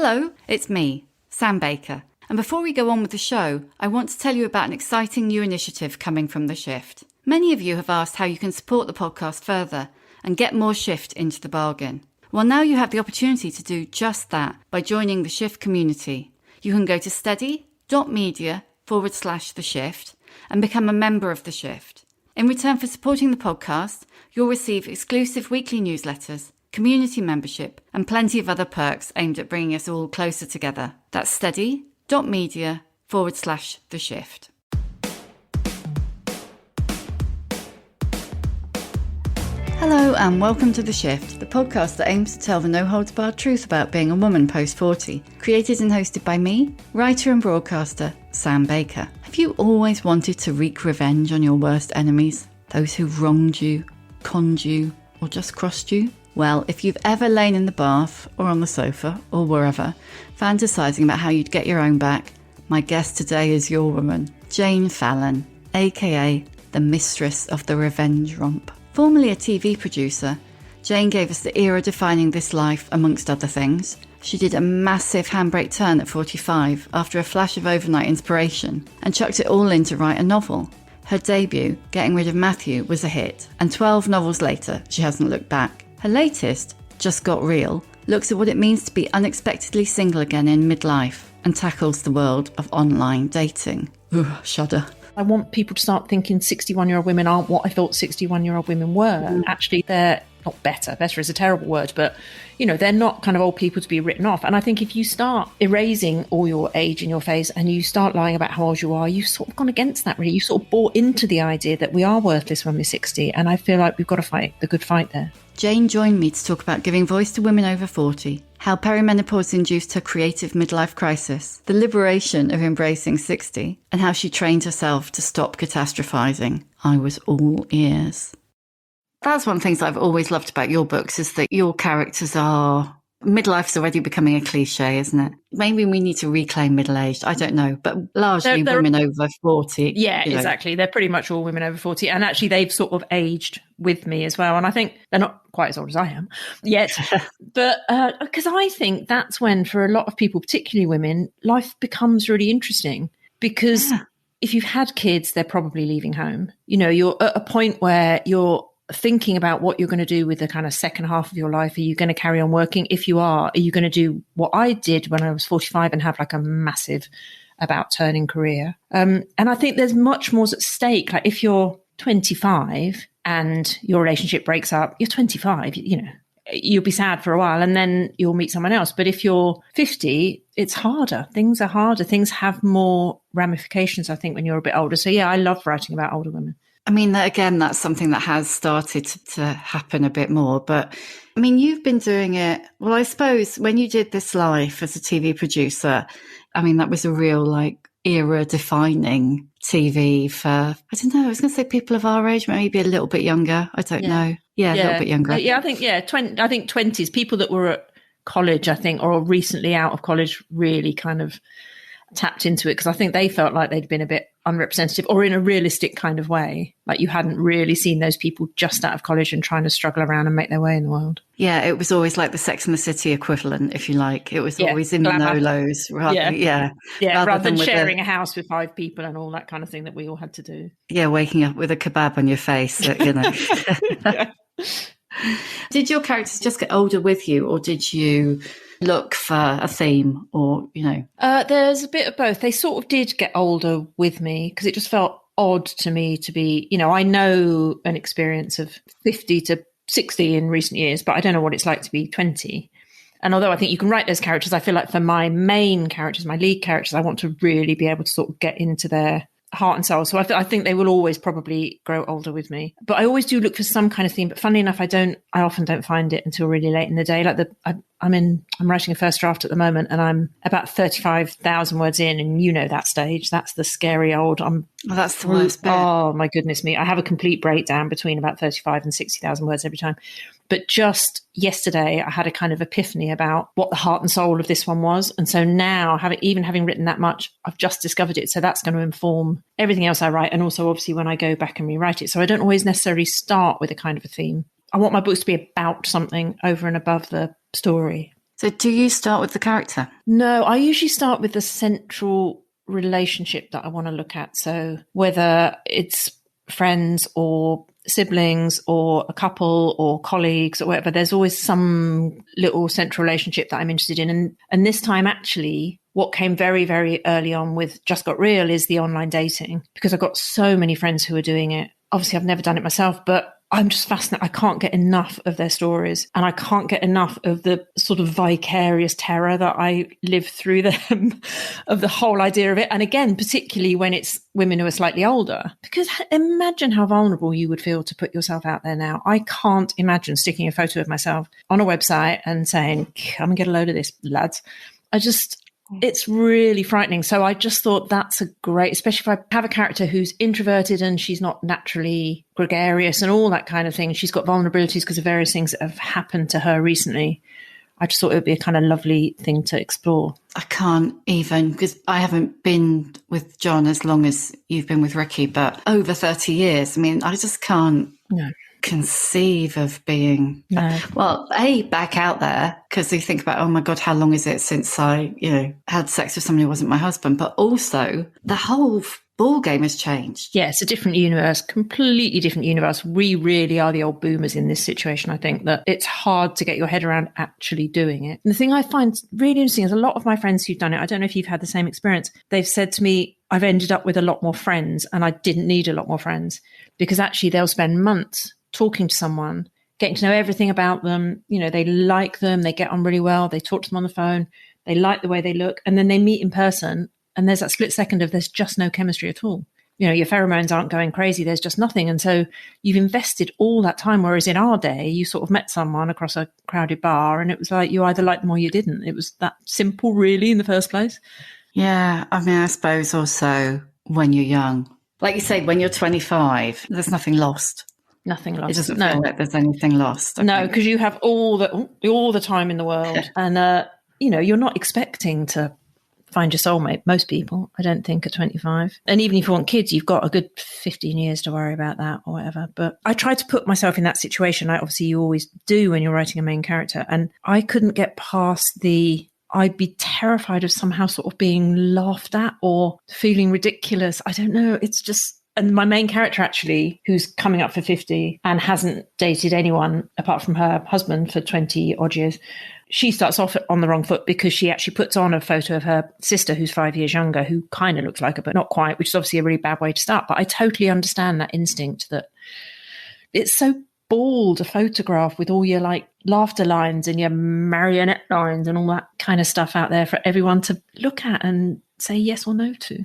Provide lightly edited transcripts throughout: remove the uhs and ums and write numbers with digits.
Hello, it's me, Sam Baker. And before we go on with the show, I want to tell you about an exciting new initiative coming from The Shift. Many of you have asked how you can support the podcast further and get more Shift into the bargain. Well, now you have the opportunity to do just that by joining the Shift community. You can go to steady.media/The Shift and become a member of The Shift. In return for supporting the podcast, you'll receive exclusive weekly newsletters, community membership, and plenty of other perks aimed at bringing us all closer together. That's steady.media/The Shift. Hello and welcome to The Shift, the podcast that aims to tell the no-holds-barred truth about being a woman post-40. Created and hosted by me, writer and broadcaster, Sam Baker. Have you always wanted to wreak revenge on your worst enemies? Those who wronged you, conned you, or just crossed you? Well, if you've ever lain in the bath, or on the sofa, or wherever, fantasising about how you'd get your own back, my guest today is your woman, Jane Fallon, aka the mistress of the revenge romp. Formerly a TV producer, Jane gave us the era-defining This Life, amongst other things. She did a massive handbrake turn at 45 after a flash of overnight inspiration, and chucked it all in to write a novel. Her debut, Getting Rid of Matthew, was a hit, and 12 novels later, she hasn't looked back. Her latest, Just Got Real, looks at what it means to be unexpectedly single again in midlife and tackles the world of online dating. Ugh, shudder. I want people to start thinking 61-year-old women aren't what I thought 61-year-old women were. Actually, they're not better. Better is a terrible word, but, you know, they're not kind of old people to be written off. And I think if you start erasing all your age in your face and you start lying about how old you are, you've sort of gone against that, really. You sort of bought into the idea that we are worthless when we're 60. And I feel like we've got to fight the good fight there. Jane joined me to talk about giving voice to women over 40, how perimenopause induced her creative midlife crisis, the liberation of embracing 60, and how she trained herself to stop catastrophising. I was all ears. That's one of the things that I've always loved about your books, is that your characters are... Midlife's already becoming a cliche, isn't it? Maybe we need to reclaim middle-aged. I don't know, but largely they're women over 40. Yeah, exactly. They're pretty much all women over 40. And actually, they've sort of aged with me as well. And I think they're not quite as old as I am yet. But because I think that's when, for a lot of people, particularly women, life becomes really interesting. Because if you've had kids, they're probably leaving home. You know, you're at a point where you're thinking about what you're going to do with the kind of second half of your life. Are you going to carry on working? If you are you going to do what I did when I was 45 and have like a massive about turning career? And I think there's much more at stake. Like if you're 25 and your relationship breaks up, you're 25, you know, you'll be sad for a while and then you'll meet someone else. But if you're 50, it's harder. Things are harder. Things have more ramifications, I think, when you're a bit older. So yeah, I love writing about older women. I mean, again, that's something that has started to happen a bit more. But I mean, you've been doing it. Well, I suppose when you did This Life as a TV producer, I mean, that was a real like era defining TV for, I don't know, I was going to say people of our age, maybe a little bit younger. I don't know. Yeah, a little bit younger. I think 20s, people that were at college, I think, or recently out of college really kind of tapped into it, because I think they felt like they'd been a bit unrepresentative, or in a realistic kind of way, like you hadn't really seen those people just out of college and trying to struggle around and make their way in the world. Yeah, it was always like the Sex and the City equivalent, if you like. It was always in glamour. The no-lows. Rather than sharing a house with 5 people and all that kind of thing that we all had to do. Yeah, waking up with a kebab on your face, you know. Did your characters just get older with you, or did you look for a theme, or, you know? There's a bit of both. They sort of did get older with me because it just felt odd to me to be, you know, I know an experience of 50 to 60 in recent years, but I don't know what it's like to be 20. And although I think you can write those characters, I feel like for my main characters, my lead characters, I want to really be able to sort of get into their heart and soul. So I think they will always probably grow older with me. But I always do look for some kind of theme. But funnily enough, I often don't find it until really late in the day. Like I'm writing a first draft at the moment, and I'm about 35,000 words in, and you know that stage. That's the scary old. That's the worst bit. Oh my goodness me! I have a complete breakdown between about 35 and 60,000 words every time. But just yesterday, I had a kind of epiphany about what the heart and soul of this one was. And so now, having written that much, I've just discovered it. So that's going to inform everything else I write. And also, obviously, when I go back and rewrite it. So I don't always necessarily start with a kind of a theme. I want my books to be about something over and above the story. So do you start with the character? No, I usually start with the central relationship that I want to look at. So whether it's friends or siblings or a couple or colleagues or whatever, there's always some little central relationship that I'm interested in. And this time, actually, what came very, very early on with Just Got Real is the online dating, because I've got so many friends who are doing it. Obviously, I've never done it myself, but I'm just fascinated. I can't get enough of their stories, and I can't get enough of the sort of vicarious terror that I live through them of the whole idea of it. And again, particularly when it's women who are slightly older, because imagine how vulnerable you would feel to put yourself out there now. I can't imagine sticking a photo of myself on a website and saying, come and get a load of this, lads. It's really frightening. So I just thought that's a great, especially if I have a character who's introverted and she's not naturally gregarious and all that kind of thing. She's got vulnerabilities because of various things that have happened to her recently. I just thought it would be a kind of lovely thing to explore. I can't even, because I haven't been with John as long as you've been with Ricky, but over 30 years. I mean, I just can't. No. Conceive of being back out there, because you think about, oh my god, how long is it since I had sex with somebody who wasn't my husband, but also the whole ball game has changed. Yeah, it's a different universe, completely different universe. We really are the old boomers in this situation. I think that it's hard to get your head around actually doing it. And the thing I find really interesting is a lot of my friends who've done it, I don't know if you've had the same experience, they've said to me, I've ended up with a lot more friends and I didn't need a lot more friends, because actually they'll spend months talking to someone, getting to know everything about them. They like them, they get on really well, they talk to them on the phone, they like the way they look, and then they meet in person and there's that split second of there's just no chemistry at all. Your pheromones aren't going crazy, there's just nothing. And so you've invested all that time, whereas in our day, you sort of met someone across a crowded bar and it was like you either liked them or you didn't. It was that simple, really, in the first place. Yeah, I mean, I suppose also when you're young, like you say, when you're 25, there's nothing lost. Nothing lost. It doesn't feel like there's anything lost. No, because you have all the time in the world. And, you're not expecting to find your soulmate, most people, I don't think, at 25. And even if you want kids, you've got a good 15 years to worry about that or whatever. But I tried to put myself in that situation. Obviously, you always do when you're writing a main character. And I couldn't get past I'd be terrified of somehow sort of being laughed at or feeling ridiculous. I don't know. It's just... And my main character, actually, who's coming up for 50 and hasn't dated anyone apart from her husband for 20 odd years, she starts off on the wrong foot because she actually puts on a photo of her sister who's 5 years younger, who kind of looks like her, but not quite, which is obviously a really bad way to start. But I totally understand that instinct that it's so bald, a photograph with all your laughter lines and your marionette lines and all that kind of stuff out there for everyone to look at and say yes or no to.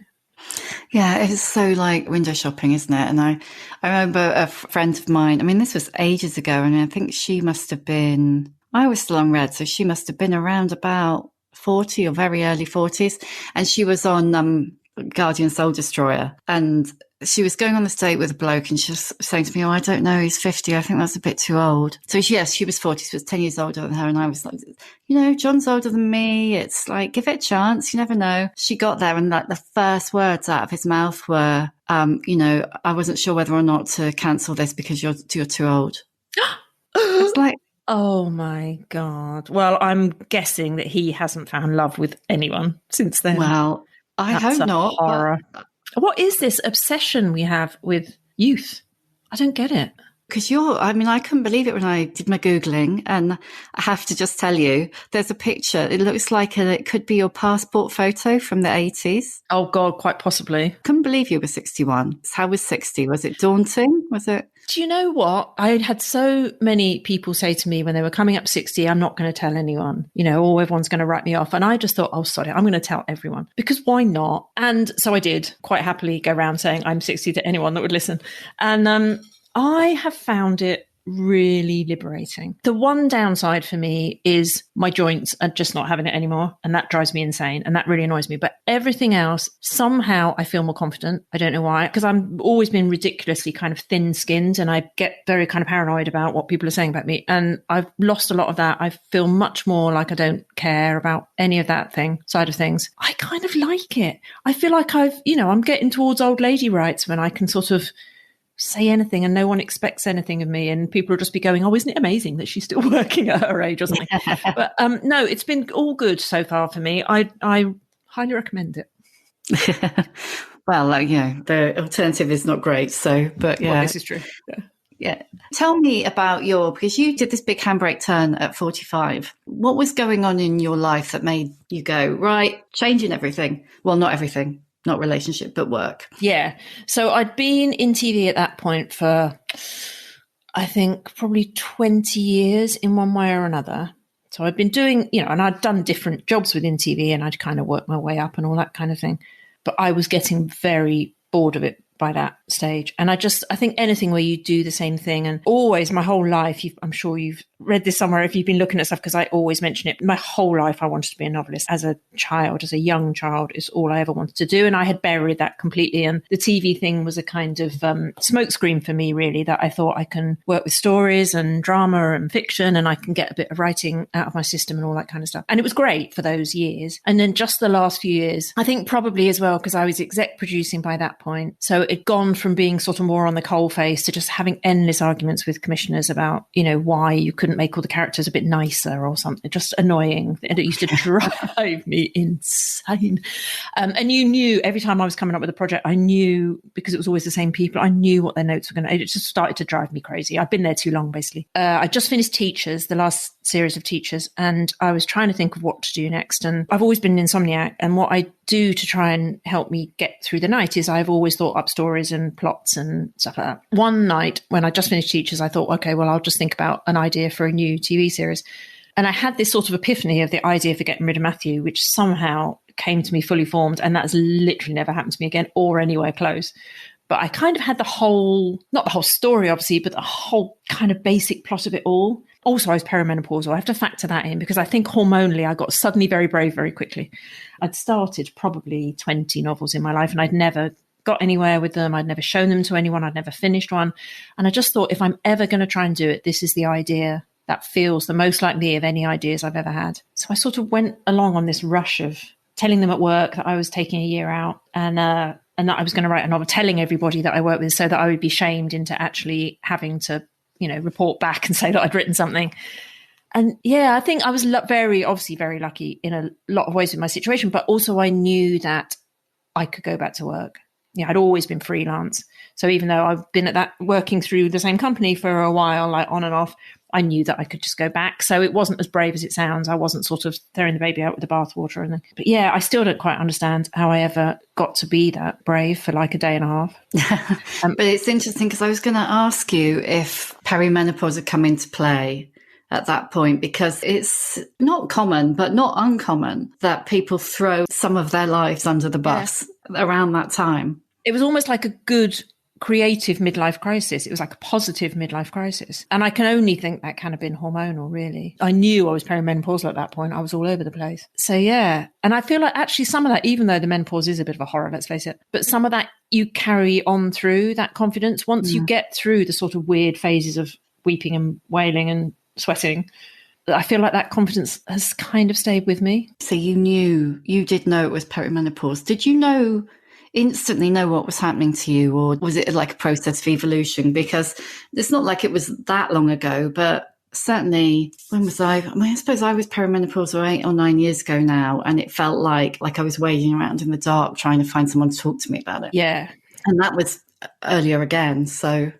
Yeah, it's so like window shopping, isn't it? And I remember a friend of mine, I mean, this was ages ago, and I think she must have been, I was still unread, so she must have been around about 40 or very early 40s. And she was on Guardian Soul Destroyer, and she was going on this date with a bloke, and she was saying to me, oh, I don't know, he's 50. I think that's a bit too old. So yes, she was 40, she was 10 years older than her. And I was like, John's older than me. It's like, give it a chance. You never know. She got there, and like the first words out of his mouth were, I wasn't sure whether or not to cancel this because you're too old. It's like, oh my God. Well, I'm guessing that he hasn't found love with anyone since then. Well, I hope not. Horror. What is this obsession we have with youth? I don't get it. Because I couldn't believe it when I did my Googling, and I have to just tell you, there's a picture. It looks like it could be your passport photo from the 80s. Oh God, quite possibly. Couldn't believe you were 61. How was 60? Was it daunting? Was it? Do you know what? I had so many people say to me when they were coming up 60, I'm not going to tell anyone, everyone's going to write me off. And I just thought, oh, sorry, I'm going to tell everyone, because why not? And so I did quite happily go around saying I'm 60 to anyone that would listen. And I have found it really liberating. The one downside for me is my joints are just not having it anymore, and that drives me insane, and that really annoys me. But everything else, somehow I feel more confident. I don't know why, because I've always been ridiculously kind of thin-skinned, and I get very kind of paranoid about what people are saying about me, and I've lost a lot of that. I feel much more like I don't care about any of that side of things. I kind of like it. I feel like I'm getting towards old lady rights when I can sort of say anything and no one expects anything of me, and people will just be going, oh, isn't it amazing that she's still working at her age or something. But no, it's been all good so far for me. I highly recommend it. Well, the alternative is not great. So, but yeah, well, this is true. Yeah. Tell me about because you did this big handbrake turn at 45. What was going on in your life that made you go, right, changing everything? Well, not everything, not relationship, but work. Yeah. So I'd been in TV at that point for, I think, probably 20 years in one way or another. So I'd been doing, and I'd done different jobs within TV, and I'd kind of worked my way up and all that kind of thing. But I was getting very bored of it by that stage. And I think anything where you do the same thing, and always my whole life, I'm sure you've read this somewhere if you've been looking at stuff, because I always mention it. My whole life, I wanted to be a novelist. As a young child, is all I ever wanted to do. And I had buried that completely. And the TV thing was a kind of smokescreen for me, really, that I thought I can work with stories and drama and fiction, and I can get a bit of writing out of my system and all that kind of stuff. And it was great for those years. And then just the last few years, I think probably as well, because I was exec producing by that point. So it'd gone from being sort of more on the coalface to just having endless arguments with commissioners about, why you couldn't make all the characters a bit nicer or something, just annoying. And it used to drive me insane. And you knew every time I was coming up with a project, I knew, because it was always the same people, I knew what their notes were going to, it just started to drive me crazy. I've been there too long, basically. I just finished Teachers, the last series of Teachers, and I was trying to think of what to do next. And I've always been an insomniac, and what I do to try and help me get through the night is I've always thought up stories and plots and stuff like that. One night when I just finished Teachers, I thought, okay, well, I'll just think about an idea for a new TV series. And I had this sort of epiphany of the idea for getting rid of Matthew, which somehow came to me fully formed. And that's literally never happened to me again or anywhere close. But I kind of had not the whole story, obviously, but the whole kind of basic plot of it all. Also, I was perimenopausal. I have to factor that in because I think hormonally I got suddenly very brave very quickly. I'd started probably 20 novels in my life and I'd never got anywhere with them. I'd never shown them to anyone. I'd never finished one. And I just thought, if I'm ever going to try and do it, this is the idea that feels the most like me of any ideas I've ever had. So I sort of went along on this rush of telling them at work that I was taking a year out and that I was going to write a novel, telling everybody that I worked with so that I would be shamed into actually having to, report back and say that I'd written something. And yeah, I think I was very lucky in a lot of ways with my situation, but also I knew that I could go back to work. I'd always been freelance. So even though I've been at that working through the same company for a while, like on and off, I knew that I could just go back. So it wasn't as brave as it sounds. I wasn't sort of throwing the baby out with the bathwater. But yeah, I still don't quite understand how I ever got to be that brave for like a day and a half. But it's interesting because I was going to ask you if perimenopause had come into play at that point, because it's not common, but not uncommon that people throw some of their lives under the bus around that time. It was almost like a good creative midlife crisis. It was like a positive midlife crisis. And I can only think that kind of been hormonal, really. I knew I was perimenopausal at that point. I was all over the place. So yeah. And I feel like actually some of that, even though the menopause is a bit of a horror, let's face it, but some of that you carry on through that confidence. Once you get through the sort of weird phases of weeping and wailing and sweating, I feel like that confidence has kind of stayed with me. So you did know it was perimenopause. Did you instantly know what was happening to you, or was it like a process of evolution? Because it's not like it was that long ago, but certainly when was I suppose I was perimenopausal 8 or 9 years ago now, and it felt like I was wading around in the dark trying to find someone to talk to me about it. Yeah. And that was earlier again, so...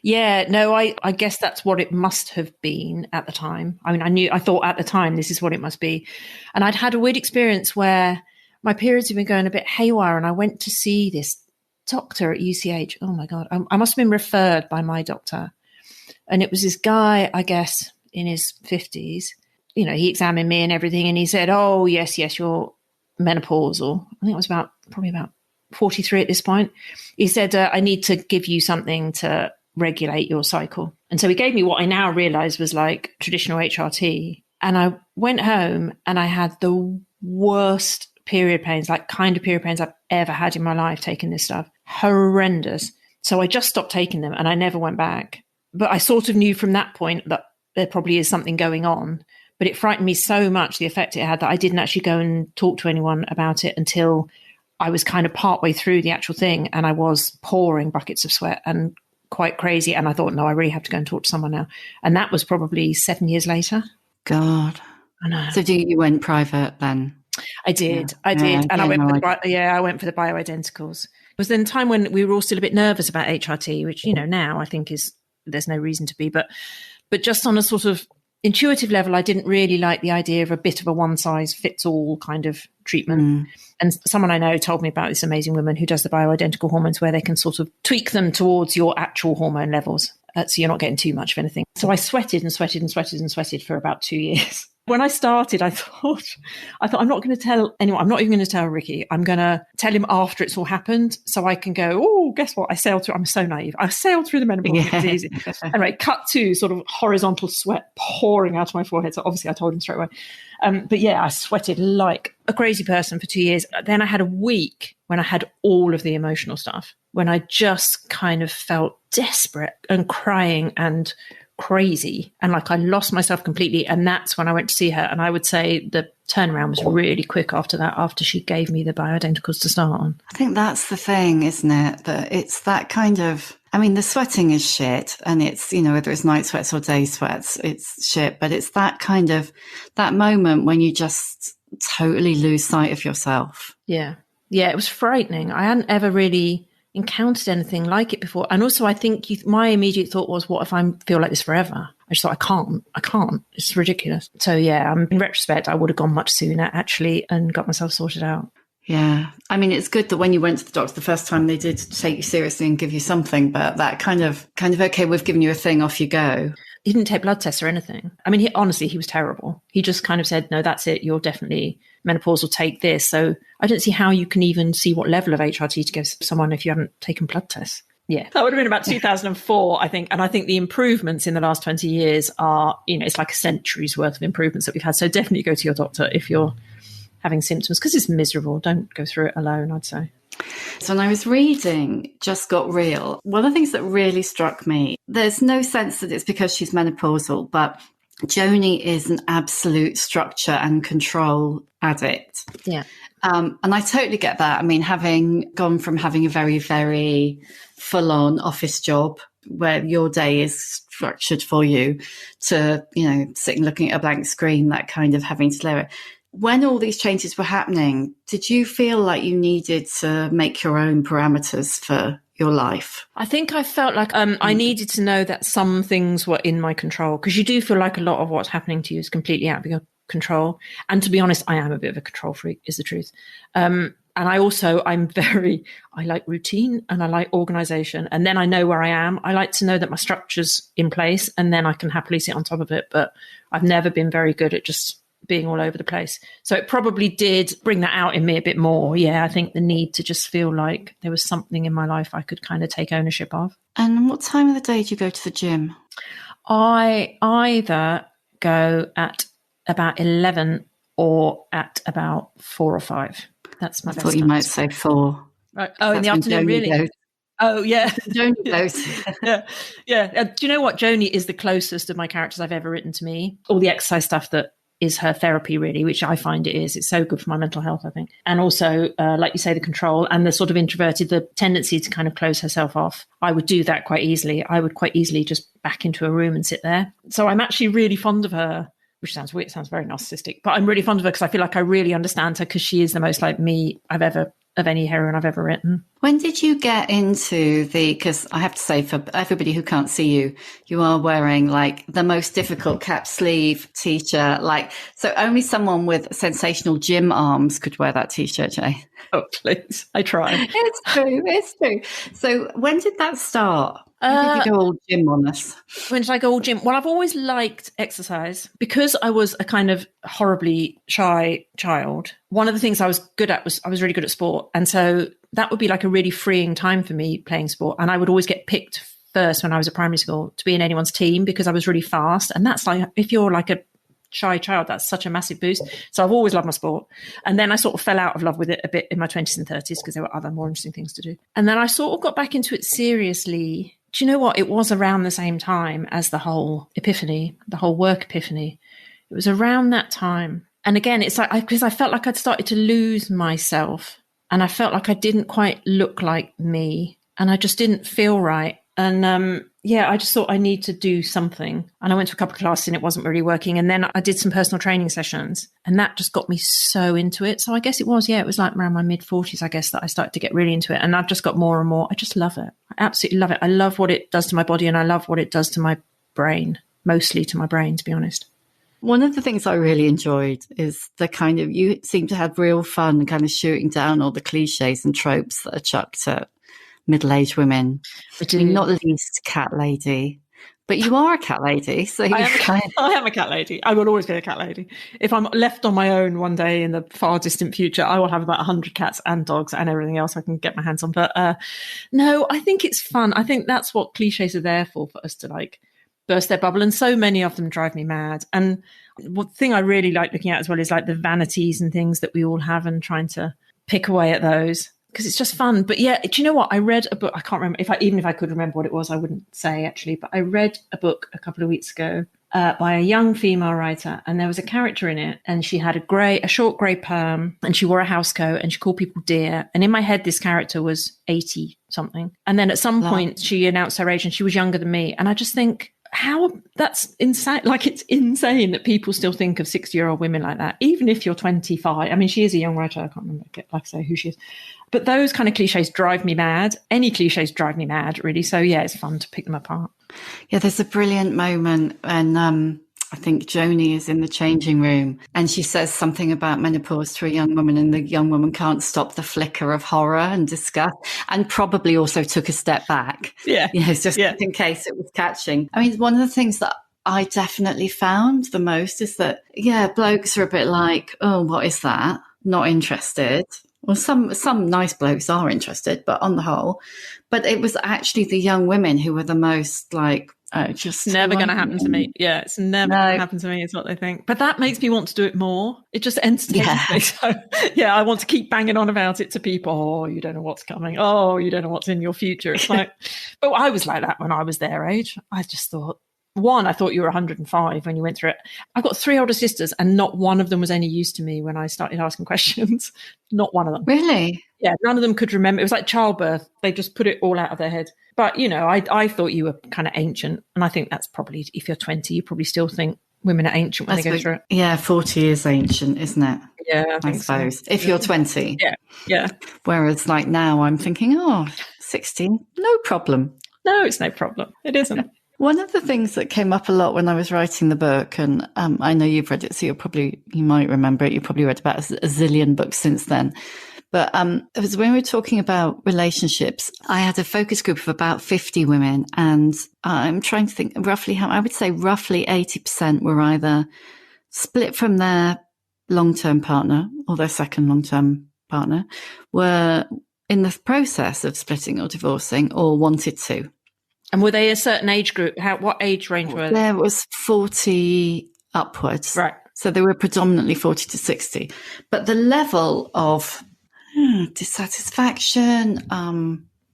Yeah, no, I guess that's what it must have been at the time. I mean, I thought at the time this is what it must be. And I'd had a weird experience where my periods had been going a bit haywire, and I went to see this doctor at UCH. Oh my God, I must have been referred by my doctor. And it was this guy, I guess, in his 50s. He examined me and everything, and he said, oh, yes, you're menopausal. I think it was probably about 43 at this point. He said, I need to give you something to regulate your cycle. And so he gave me what I now realize was like traditional HRT. And I went home and I had the worst period pains, like kind of period pains I've ever had in my life taking this stuff. Horrendous. So I just stopped taking them and I never went back. But I sort of knew from that point that there probably is something going on. But it frightened me so much, the effect it had, that I didn't actually go and talk to anyone about it until I was kind of partway through the actual thing, and I was pouring buckets of sweat and quite crazy. And I thought, no, I really have to go and talk to someone now. And that was probably 7 years later. God. I know. So you went private then? I did. Yeah. I did. And I went no, I went for the bioidenticals. It was then a time when we were all still a bit nervous about HRT, which, now I think there's no reason to be. But just on a sort of intuitive level, I didn't really like the idea of a bit of a one size fits all kind of treatment. And someone I know told me about this amazing woman who does the bioidentical hormones where they can sort of tweak them towards your actual hormone levels. So you're not getting too much of anything. So I sweated and sweated and sweated and sweated for about 2 years. When I started, I thought, I'm not going to tell anyone. I'm not even going to tell Ricky. I'm going to tell him after it's all happened so I can go, oh, guess what? I sailed through. I'm so naive. I sailed through the menopause. Yeah. It was easy. Anyway, cut to sort of horizontal sweat pouring out of my forehead. So obviously I told him straight away. But yeah, I sweated like a crazy person for 2 years. Then I had a week when I had all of the emotional stuff, when I just kind of felt desperate and crying and crazy and like I lost myself completely. And that's when I went to see her. And I would say the turnaround was really quick after that, after she gave me the bioidenticals to start on. I think that's the thing, isn't it? That it's that kind of, I mean, the sweating is shit, and it's, whether it's night sweats or day sweats, it's shit, but it's that kind of, that moment when you just totally lose sight of yourself. Yeah. Yeah, it was frightening. I hadn't ever really encountered anything like it before. And also I think my immediate thought was, what if I feel like this forever? I just thought, I can't. It's ridiculous. So yeah, in retrospect, I would have gone much sooner actually and got myself sorted out. Yeah. I mean, it's good that when you went to the doctor the first time, they did take you seriously and give you something, but that kind of, okay, we've given you a thing, off you go. He didn't take blood tests or anything. I mean, he was terrible. He just kind of said, no, that's it. You're definitely menopausal, take this. So I don't see how you can even see what level of HRT to give someone if you haven't taken blood tests. Yeah, that would have been about 2004, I think. And I think the improvements in the last 20 years are, it's like a century's worth of improvements that we've had. So definitely go to your doctor if you're having symptoms, because it's miserable. Don't go through it alone, I'd say. So when I was reading Just Got Real, one of the things that really struck me, there's no sense that it's because she's menopausal, but Joni is an absolute structure and control addict. Yeah. And I totally get that. I mean, having gone from having a very, very full-on office job where your day is structured for you to, sitting looking at a blank screen, that kind of having to layer it. When all these changes were happening, did you feel like you needed to make your own parameters for your life? I think I felt like I needed to know that some things were in my control, because you do feel like a lot of what's happening to you is completely out of your control. And to be honest, I am a bit of a control freak, is the truth. And I like routine and I like organization. And then I know where I am. I like to know that my structure's in place and then I can happily sit on top of it. But I've never been very good at just being all over the place. So it probably did bring that out in me a bit more. Yeah, I think the need to just feel like there was something in my life I could kind of take ownership of. And what time of the day do you go to the gym? I either go at about 11 or at about 4 or 5. That's my best. I thought you might say 4. Right. Oh, in the afternoon, really? Goes. Oh, yeah. Joni goes. Yeah. Do you know what? Joni is the closest of my characters I've ever written to me. All the exercise stuff that is her therapy, really, which I find it is. It's so good for my mental health, I think. And also, like you say, the control and the sort of introverted, the tendency to kind of close herself off. I would do that quite easily. I would quite easily just back into a room and sit there. So I'm actually really fond of her, which sounds weird, sounds very narcissistic, but I'm really fond of her because I feel like I really understand her, because she is the most like me of any heroine I've ever written. When did you get into because I have to say, for everybody who can't see you, you are wearing like the most difficult cap sleeve t-shirt. So only someone with sensational gym arms could wear that t-shirt, Jay. Oh, please. I try. It's true. So when did that start? When did you go all gym on us? When did I go all gym? Well, I've always liked exercise because I was a kind of horribly shy child. One of the things I was good at was I was really good at sport. And so that would be like a really freeing time for me, playing sport. And I would always get picked first when I was at primary school to be in anyone's team because I was really fast. And that's like, if you're like a shy child, that's such a massive boost. So I've always loved my sport. And then I sort of fell out of love with it a bit in my 20s and 30s because there were other more interesting things to do. And then I sort of got back into it seriously. Do you know what? It was around the same time as the whole epiphany, the whole work epiphany. It was around that time. And again, it's like, because I felt like I'd started to lose myself and I felt like I didn't quite look like me and I just didn't feel right. And I just thought I need to do something. And I went to a couple of classes and it wasn't really working. And then I did some personal training sessions and that just got me so into it. So I guess it was like around my mid-40s, I guess, that I started to get really into it. And I've just got more and more. I just love it. I absolutely love it. I love what it does to my body and I love what it does to my brain, mostly to my brain, to be honest. One of the things I really enjoyed is the kind of, you seem to have real fun kind of shooting down all the cliches and tropes that are chucked at middle-aged women. I mean, not least cat lady, but you are a cat lady. So I am a cat lady. I will always be a cat lady. If I'm left on my own one day in the far distant future, I will have about 100 cats and dogs and everything else I can get my hands on. But no, I think it's fun. I think that's what cliches are there for us to like burst their bubble. And so many of them drive me mad. And one thing I really like looking at as well is like the vanities and things that we all have and trying to pick away at those because it's just fun. But yeah, do you know what? I read a book. I can't remember even if I could remember what it was, I wouldn't say actually, but I read a book a couple of weeks ago by a young female writer. And there was a character in it and she had a short grey perm and she wore a housecoat and she called people dear. And in my head, this character was 80 something. And then at some point she announced her age and she was younger than me. And I just think, how that's insane. Like, it's insane that people still think of 60-year-old women like that, even if you're 25. I mean, she is a young writer. I can't remember, like I say, who she is. But those kind of cliches drive me mad. Any cliches drive me mad, really. So, yeah, it's fun to pick them apart. Yeah, there's a brilliant moment when I think Joni is in the changing room and she says something about menopause to a young woman and the young woman can't stop the flicker of horror and disgust and probably also took a step back. Yeah. Just in case it was catching. I mean, one of the things that I definitely found the most is that, blokes are a bit like, oh, what is that? Not interested. Well, some nice blokes are interested, but on the whole. But it was actually the young women who were the most like, just never going to happen to me. Yeah, it's never going to happen to me is what they think. But that makes me want to do it more. It just entertains me. So, I want to keep banging on about it to people. Oh, you don't know what's coming. Oh, you don't know what's in your future. It's like, but I was like that when I was their age. I just thought, I thought you were 105 when you went through it. I've got 3 older sisters and not one of them was any use to me when I started asking questions. Not one of them. Really? Yeah, none of them could remember. It was like childbirth. They just put it all out of their head. But, I thought you were kind of ancient. And I think that's probably, if you're 20, you probably still think women are ancient when they go through it. Yeah, 40 is ancient, isn't it? Yeah, I suppose. So. If you're 20. Yeah. Whereas like now I'm thinking, 16, no problem. No, it's no problem. It isn't. One of the things that came up a lot when I was writing the book, and I know you've read it, so you might remember it. You probably read about a zillion books since then. But it was when we were talking about relationships, I had a focus group of about 50 women, and I'm trying to think roughly how, I would say roughly 80% were either split from their long-term partner or their second long-term partner, were in the process of splitting or divorcing or wanted to. And were they a certain age group? What age range were they? There was 40 upwards. Right. So they were predominantly 40 to 60. But the level of dissatisfaction,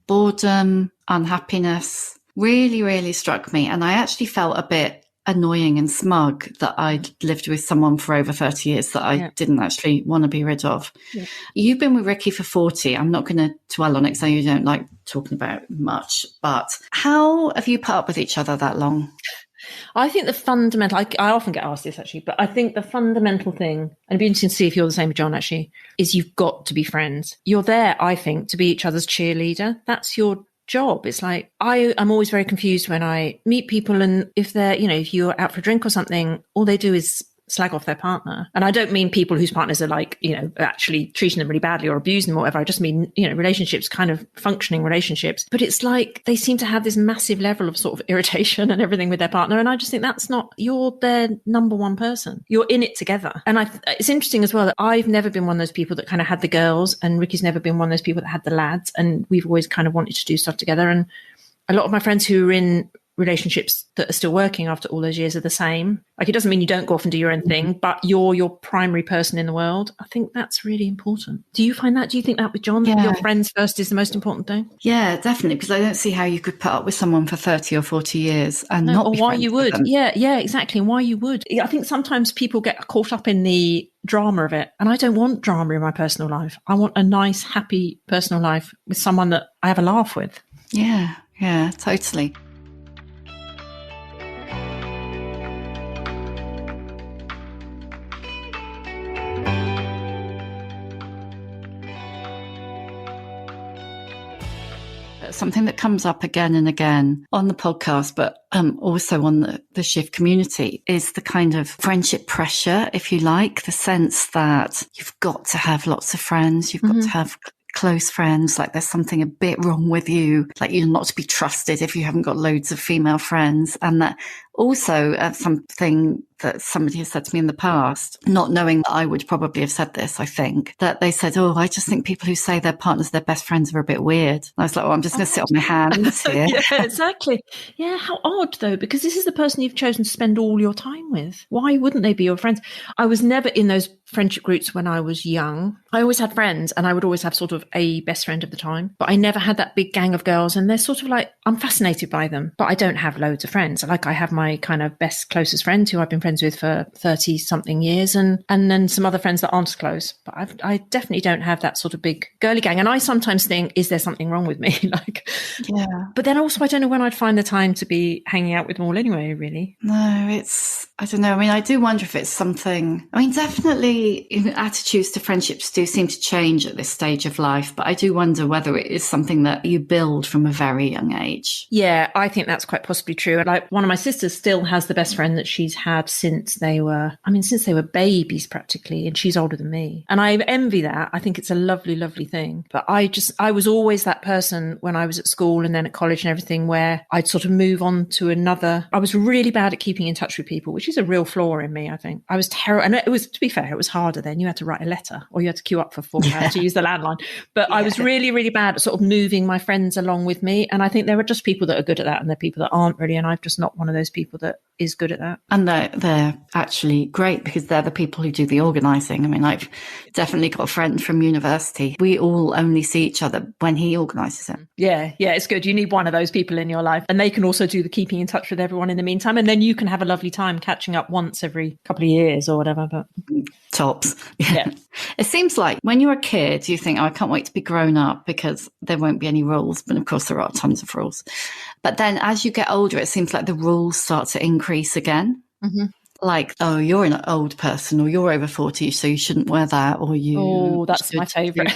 boredom, unhappiness really, really struck me. And I actually felt a bit annoying and smug that I'd lived with someone for over 30 years that I didn't actually want to be rid of. Yeah. You've been with Ricky for 40. I'm not going to dwell on it because you don't like talking about it much. But how have you put up with each other that long? I think the fundamental, I often get asked this actually, but I think the fundamental thing, and it'd be interesting to see if you're the same as John actually, is you've got to be friends. You're there, I think, to be each other's cheerleader. That's your job. It's like, I'm always very confused when I meet people and if they're, if you're out for a drink or something, all they do is slag off their partner. And I don't mean people whose partners are like, actually treating them really badly or abusing them or whatever. I just mean, relationships, kind of functioning relationships. But it's like they seem to have this massive level of sort of irritation and everything with their partner. And I just think that's not, you're their number one person. You're in it together. And it's interesting as well that I've never been one of those people that kind of had the girls and Ricky's never been one of those people that had the lads. And we've always kind of wanted to do stuff together. And a lot of my friends who are in relationships that are still working after all those years are the same. Like, it doesn't mean you don't go off and do your own thing, but you're your primary person in the world. I think that's really important. Do you find that? Do you think that with John, that your friends first is the most important thing? Yeah, definitely, because I don't see how you could put up with someone for 30 or 40 years and not be why friends you would. with them. Yeah, exactly. And why you would. I think sometimes people get caught up in the drama of it. And I don't want drama in my personal life. I want a nice, happy personal life with someone that I have a laugh with. Yeah. Yeah, totally. Something that comes up again and again on the podcast, but also on the Shift community, is the kind of friendship pressure, if you like, the sense that you've got to have lots of friends, you've got to have close friends, like there's something a bit wrong with you, like you're not to be trusted if you haven't got loads of female friends. And that also something that somebody has said to me in the past, not knowing that I would probably have said this, I think, that they said, oh, I just think people who say their partners, their best friends are a bit weird. And I was like, well, I'm just going to sit on my hands here. Yeah, exactly. Yeah, how odd though, because this is the person you've chosen to spend all your time with. Why wouldn't they be your friends? I was never in those friendship groups when I was young. I always had friends and I would always have sort of a best friend at the time, but I never had that big gang of girls, and they're sort of like, I'm fascinated by them, but I don't have loads of friends. Like I have my kind of best, closest friends who I've been friends with for 30 something years, and then some other friends that aren't as close, but I definitely don't have that sort of big girly gang. And I sometimes think, is there something wrong with me? Like, yeah, but then also I don't know when I'd find the time to be hanging out with them all anyway, really. No, I don't know. I mean, I do wonder if it's something, I mean, definitely attitudes to friendships do seem to change at this stage of life, but I do wonder whether it is something that you build from a very young age. Yeah, I think that's quite possibly true. Like one of my sisters still has the best friend that she's had since they were babies practically, and she's older than me. And I envy that. I think it's a lovely, lovely thing. But I was always that person when I was at school and then at college and everything, where I'd sort of move on to another. I was really bad at keeping in touch with people, which is a real flaw in me, I think. I was terrible. And it was, to be fair, it was harder then. You had to write a letter or you had to queue up for 4 hours to use the landline. But yeah. I was really, really bad at sort of moving my friends along with me. And I think there are just people that are good at that and there are people that aren't really. And I'm just not one of those people that is good at that. And they're actually great because they're the people who do the organising. I mean, I've definitely got a friend from university. We all only see each other when he organises it. Yeah, it's good. You need one of those people in your life, and they can also do the keeping in touch with everyone in the meantime. And then you can have a lovely time catching up once every couple of years or whatever. But tops. Yeah. It seems like when you're a kid, you think, oh, I can't wait to be grown up because there won't be any rules. But of course, there are tons of rules. But then as you get older, it seems like the rules start to increase again. Mm-hmm. Like, oh, you're an old person or you're over 40, so you shouldn't wear that, or you... Oh, that's my favourite.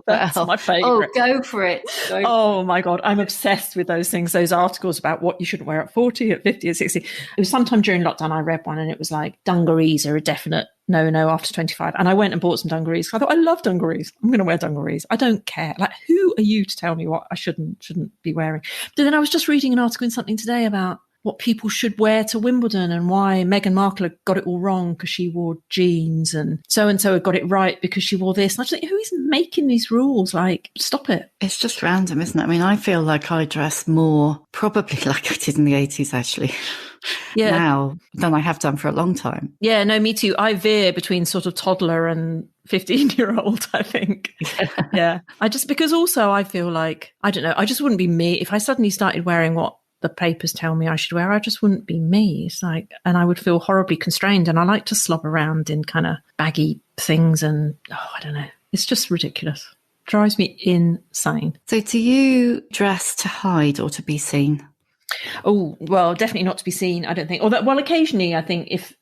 That's my favourite. Oh, go for it. Oh, my God. I'm obsessed with those things, those articles about what you shouldn't wear at 40, at 50, at 60. It was sometime during lockdown I read one and it was like, dungarees are a definite no after 25. And I went and bought some dungarees. I thought, I love dungarees. I'm going to wear dungarees. I don't care. Like, who are you to tell me what I shouldn't be wearing? But then I was just reading an article in something today about what people should wear to Wimbledon and why Meghan Markle had got it all wrong because she wore jeans and so had got it right because she wore this. And I just think, who is making these rules? Like, stop it. It's just random, isn't it? I mean, I feel like I dress more probably like I did in the 80s, actually. Yeah. Now than I have done for a long time. Yeah, no, me too. I veer between sort of toddler and 15-year-old, I think. Yeah. Because also I feel like, I don't know, I just wouldn't be me. If I suddenly started wearing what the papers tell me I should wear, I just wouldn't be me. It's like, and I would feel horribly constrained, and I like to slob around in kind of baggy things and, I don't know. It's just ridiculous. Drives me insane. So do you dress to hide or to be seen? Oh, well, definitely not to be seen, I don't think. Well, occasionally I think if,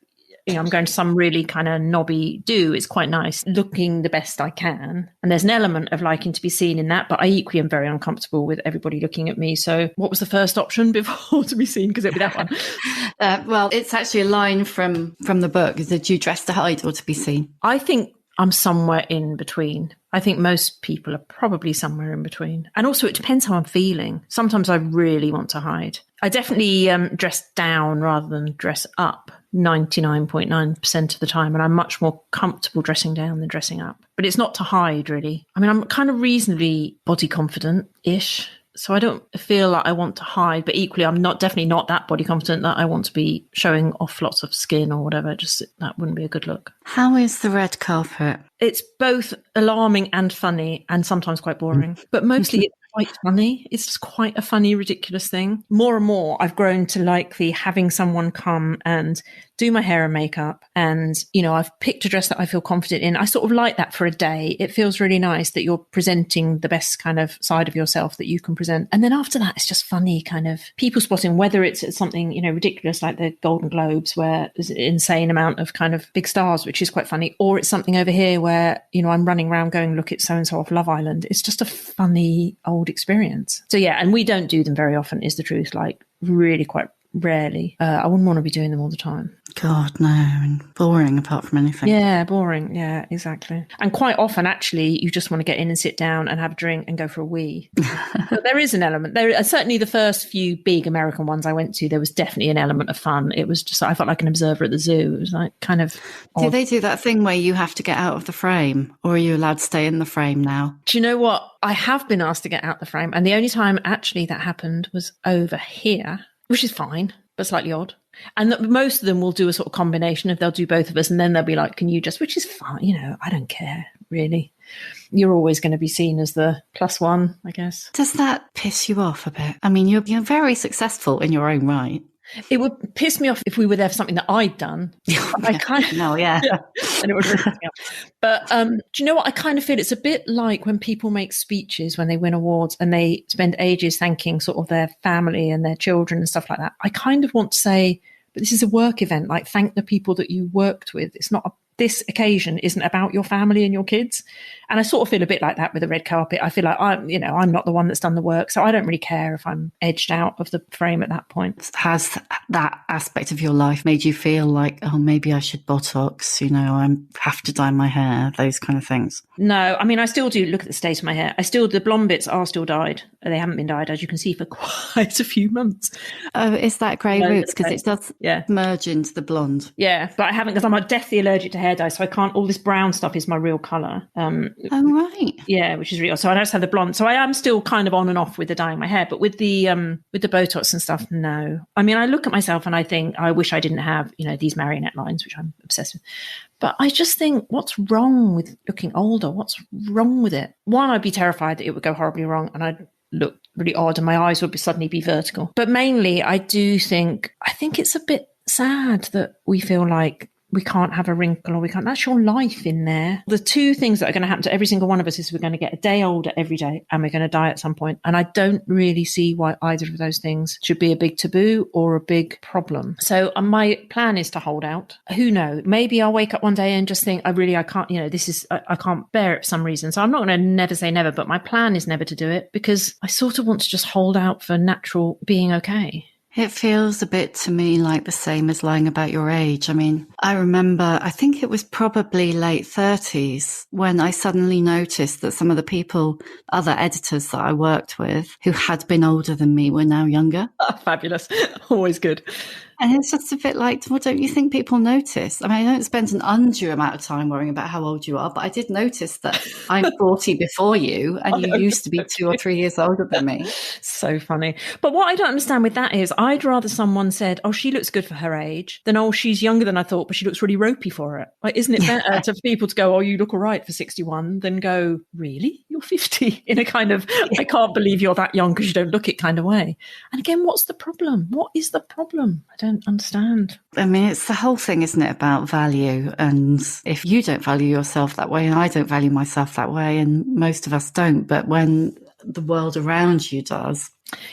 I'm going to some really kind of knobby do, it's quite nice looking the best I can. And there's an element of liking to be seen in that, but I equally am very uncomfortable with everybody looking at me. So what was the first option before to be seen? Because it'd be that one. Well, it's actually a line from the book. Is that you dress to hide or to be seen? I think I'm somewhere in between. I think most people are probably somewhere in between. And also it depends how I'm feeling. Sometimes I really want to hide. I definitely dress down rather than dress up 99.9% of the time. And I'm much more comfortable dressing down than dressing up. But it's not to hide, really. I mean, I'm kind of reasonably body confident-ish. So I don't feel like I want to hide, but equally I'm definitely not that body confident that I want to be showing off lots of skin or whatever. Just that wouldn't be a good look. How is the red carpet? It's both alarming and funny and sometimes quite boring, but mostly quite funny. It's just quite a funny, ridiculous thing. More and more, I've grown to like the having someone come and do my hair and makeup. And, you know, I've picked a dress that I feel confident in. I sort of like that for a day. It feels really nice that you're presenting the best kind of side of yourself that you can present. And then after that, it's just funny kind of people spotting, whether it's something, you know, ridiculous like the Golden Globes where there's an insane amount of kind of big stars, which is quite funny, or it's something over here where, you know, I'm running around going, look, it's so-and-so off Love Island. It's just a funny old experience. So yeah, and we don't do them very often is the truth, like really quite rarely. I wouldn't want to be doing them all the time. God, no, and boring apart from anything. Yeah, boring. Yeah, exactly. And quite often, actually, you just want to get in and sit down and have a drink and go for a wee. But there is an element. There certainly the first few big American ones I went to, there was definitely an element of fun. It was just, I felt like an observer at the zoo. It was like kind of odd. Do they do that thing where you have to get out of the frame, or are you allowed to stay in the frame now? Do you know what? I have been asked to get out the frame. And the only time actually that happened was over here, which is fine, but slightly odd. And most of them will do a sort of combination of they'll do both of us and then they'll be like, can you just, which is fine. You know, I don't care really. You're always going to be seen as the plus one, I guess. Does that piss you off a bit? I mean, you're very successful in your own right. It would piss me off if we were there for something that I'd done. I kind of, no, yeah. And it would piss me off. But do you know what? I kind of feel it's a bit like when people make speeches when they win awards and they spend ages thanking sort of their family and their children and stuff like that. I kind of want to say, but this is a work event. Like, thank the people that you worked with. It's not this occasion isn't about your family and your kids. And I sort of feel a bit like that with the red carpet. I feel like I'm not the one that's done the work. So I don't really care if I'm edged out of the frame at that point. Has that aspect of your life made you feel like, oh, maybe I should Botox, you know, I have to dye my hair, those kind of things? No, I mean, I still do look at the state of my hair. The blonde bits are still dyed. They haven't been dyed, as you can see, for quite a few months. Oh, is that grey roots? Because it does merge into the blonde. Yeah, but I haven't, because I'm deathly allergic to hair dye, so I can't, all this brown stuff is my real colour. Oh, right. Yeah, which is real. So I just have the blonde. So I am still kind of on and off with the dyeing my hair, but with the Botox and stuff, no. I mean, I look at myself and I think, I wish I didn't have, you know, these marionette lines, which I'm obsessed with. But I just think, what's wrong with looking older? What's wrong with it? One, I'd be terrified that it would go horribly wrong and I'd look really odd and my eyes would suddenly be vertical. But mainly, I think it's a bit sad that we feel like we can't have a wrinkle or we can't. That's your life in there. The two things that are going to happen to every single one of us is we're going to get a day older every day and we're going to die at some point. And I don't really see why either of those things should be a big taboo or a big problem. So my plan is to hold out. Who knows? Maybe I'll wake up one day and just think, I can't, you know, I can't bear it for some reason. So I'm not going to never say never, but my plan is never to do it because I sort of want to just hold out for natural being okay. It feels a bit to me like the same as lying about your age. I mean, I remember, I think it was probably late 30s when I suddenly noticed that some of the other editors that I worked with who had been older than me were now younger. Oh, fabulous. Always good. And it's just a bit like, well, don't you think people notice? I mean, I don't spend an undue amount of time worrying about how old you are, but I did notice that I'm 40 before you and you used to be 2 or 3 years older than me. So funny. But what I don't understand with that is I'd rather someone said, oh, she looks good for her age than, oh, she's younger than I thought, but she looks really ropey for it. Like, isn't it better for people to go, oh, you look all right for 61 than go, really? You're 50 in a kind of, I can't believe you're that young because you don't look it kind of way. And again, what's the problem? What is the problem? I don't understand. I mean, it's the whole thing, isn't it, about value? And if you don't value yourself that way, and I don't value myself that way, and most of us don't, but when the world around you does.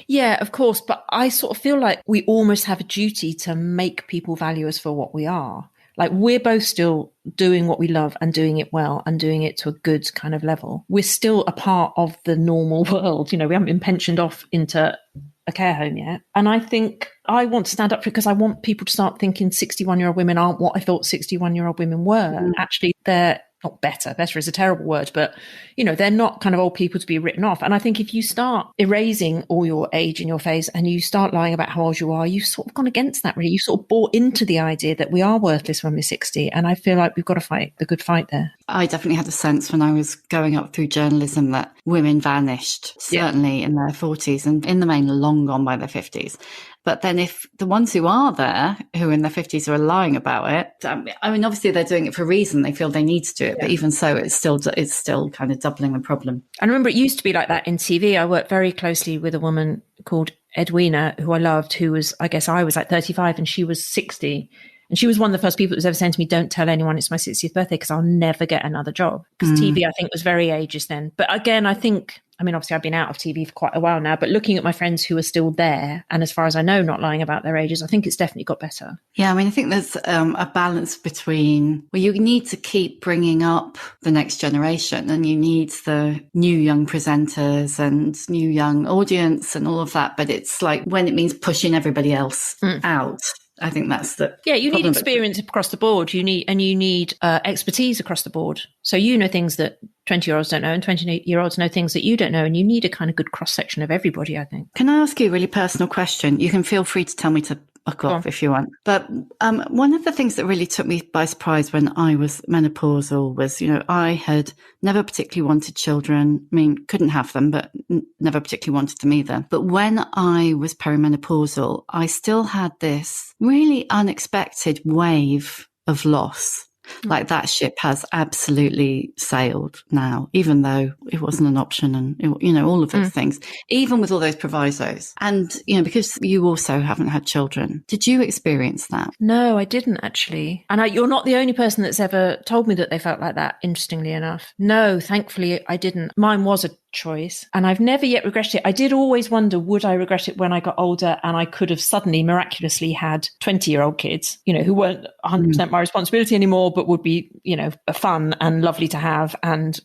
Yeah, of course. But I sort of feel like we almost have a duty to make people value us for what we are. Like, we're both still doing what we love and doing it well and doing it to a good kind of level. We're still a part of the normal world. You know, we haven't been pensioned off into a care home yet. And I think I want to stand up for it because I want people to start thinking 61-year-old women aren't what I thought 61-year-old women were. Actually, they're not better. Better is a terrible word, but, you know, they're not kind of old people to be written off. And I think if you start erasing all your age in your face and you start lying about how old you are, you've sort of gone against that, really. You sort of bought into the idea that we are worthless when we're 60. And I feel like we've got to fight the good fight there. I definitely had a sense when I was going up through journalism that women vanished, certainly in their 40s and in the main long gone by their 50s. But then if the ones who are there, who are in their 50s are lying about it, I mean, obviously they're doing it for a reason. They feel they need to do it. But even so, it's still kind of doubling the problem. I remember it used to be like that in TV. I worked very closely with a woman called Edwina, who I loved, who was, I guess I was like 35 and she was 60. And she was one of the first people that was ever saying to me, don't tell anyone it's my 60th birthday because I'll never get another job. Because TV, I think, was very ageist then. But again, I think, I mean, obviously I've been out of TV for quite a while now, but looking at my friends who are still there, and as far as I know, not lying about their ages, I think it's definitely got better. Yeah, I mean, I think there's a balance between, well, you need to keep bringing up the next generation and you need the new young presenters and new young audience and all of that. But it's like when it means pushing everybody else out. I think that's the you need experience across the board. You need expertise across the board. So you know things that 20-year-olds don't know, and 28-year-olds know things that you don't know, and you need a kind of good cross section of everybody, I think. Can I ask you a really personal question? You can feel free to tell me to fuck off if you want. But one of the things that really took me by surprise when I was menopausal was, I had never particularly wanted children. I mean, couldn't have them, but never particularly wanted them either. But when I was perimenopausal, I still had this really unexpected wave of loss. Like that ship has absolutely sailed now, even though it wasn't an option and, all of those things, even with all those provisos. And, because you also haven't had children, did you experience that? No, I didn't actually. And you're not the only person that's ever told me that they felt like that, interestingly enough. No, thankfully I didn't. Mine was a choice and I've never yet regretted it. I did always wonder, would I regret it when I got older and I could have suddenly miraculously had 20-year-old kids, who weren't 100% my responsibility anymore, but would be, fun and lovely to have and,